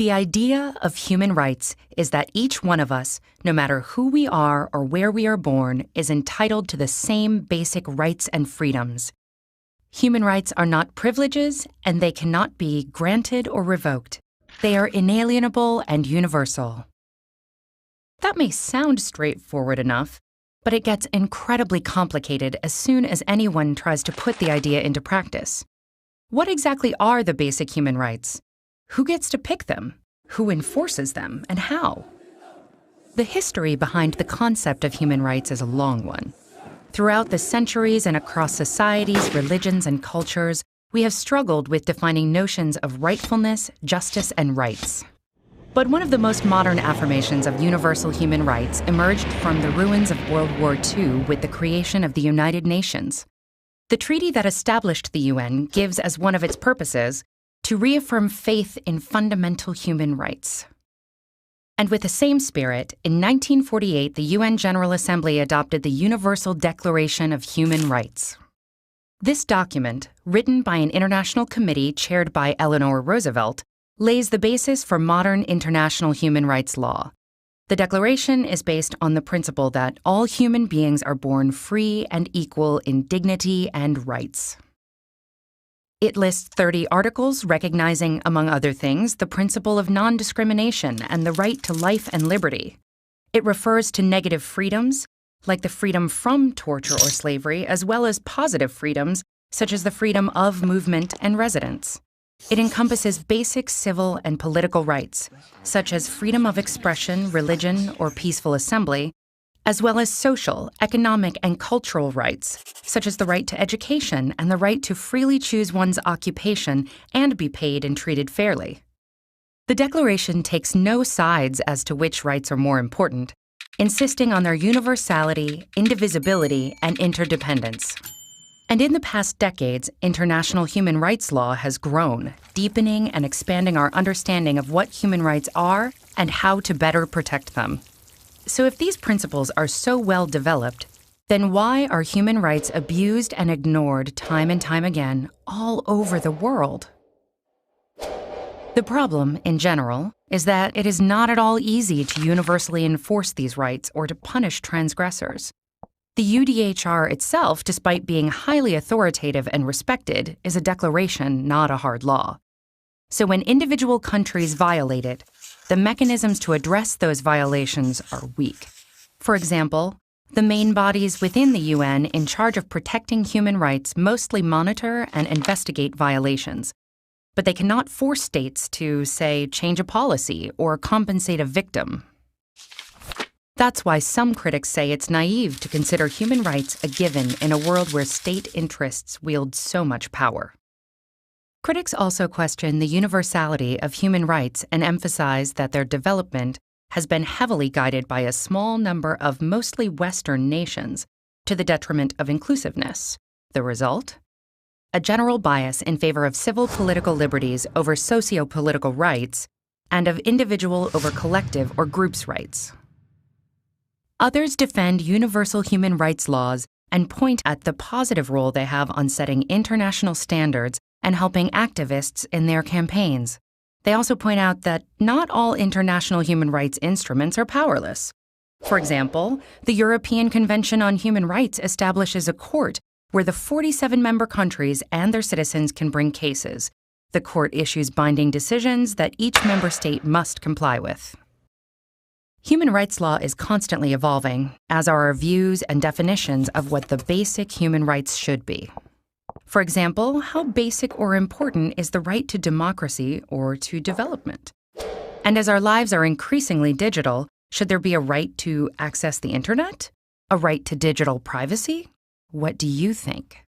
The idea of human rights is that each one of us, no matter who we are or where we are born, is entitled to the same basic rights and freedoms. Human rights are not privileges, and they cannot be granted or revoked. They are inalienable and universal. That may sound straightforward enough, but it gets incredibly complicated as soon as anyone tries to put the idea into practice. What exactly are the basic human rights? Who gets to pick them? Who enforces them, and how? The history behind the concept of human rights is a long one. Throughout the centuries and across societies, religions, and cultures, we have struggled with defining notions of rightfulness, justice, and rights. But one of the most modern affirmations of universal human rights emerged from the ruins of World War II with the creation of the United Nations. The treaty that established the UN gives as one of its purposes to reaffirm faith in fundamental human rights. And with the same spirit, in 1948, the UN General Assembly adopted the Universal Declaration of Human Rights. This document, written by an international committee chaired by Eleanor Roosevelt, lays the basis for modern international human rights law. The Declaration is based on the principle that all human beings are born free and equal in dignity and rights. It lists 30 articles recognizing, among other things, the principle of non-discrimination and the right to life and liberty. It refers to negative freedoms, like the freedom from torture or slavery, as well as positive freedoms, such as the freedom of movement and residence. It encompasses basic civil and political rights, such as freedom of expression, religion, or peaceful assembly, as well as social, economic, and cultural rights, such as the right to education and the right to freely choose one's occupation and be paid and treated fairly. The Declaration takes no sides as to which rights are more important, insisting on their universality, indivisibility, and interdependence. And in the past decades, international human rights law has grown, deepening and expanding our understanding of what human rights are and how to better protect them. So if these principles are so well developed, then why are human rights abused and ignored time and time again all over the world? The problem, in general, is that it is not at all easy to universally enforce these rights or to punish transgressors. The UDHR itself, despite being highly authoritative and respected, is a declaration, not a hard law. So when individual countries violate it, the mechanisms to address those violations are weak. For example, the main bodies within the UN in charge of protecting human rights mostly monitor and investigate violations, but they cannot force states to, say, change a policy or compensate a victim. That's why some critics say it's naive to consider human rights a given in a world where state interests wield so much power. Critics also question the universality of human rights and emphasize that their development has been heavily guided by a small number of mostly Western nations to the detriment of inclusiveness. The result? A general bias in favor of civil political liberties over socio-political rights and of individual over collective or groups' rights. Others defend universal human rights laws and point at the positive role they have on setting international standards and helping activists in their campaigns. They also point out that not all international human rights instruments are powerless. For example, the European Convention on Human Rights establishes a court where the 47 member countries and their citizens can bring cases. The court issues binding decisions that each member state must comply with. Human rights law is constantly evolving, as are our views and definitions of what the basic human rights should be. For example, how basic or important is the right to democracy or to development? And as our lives are increasingly digital, should there be a right to access the internet? A right to digital privacy? What do you think?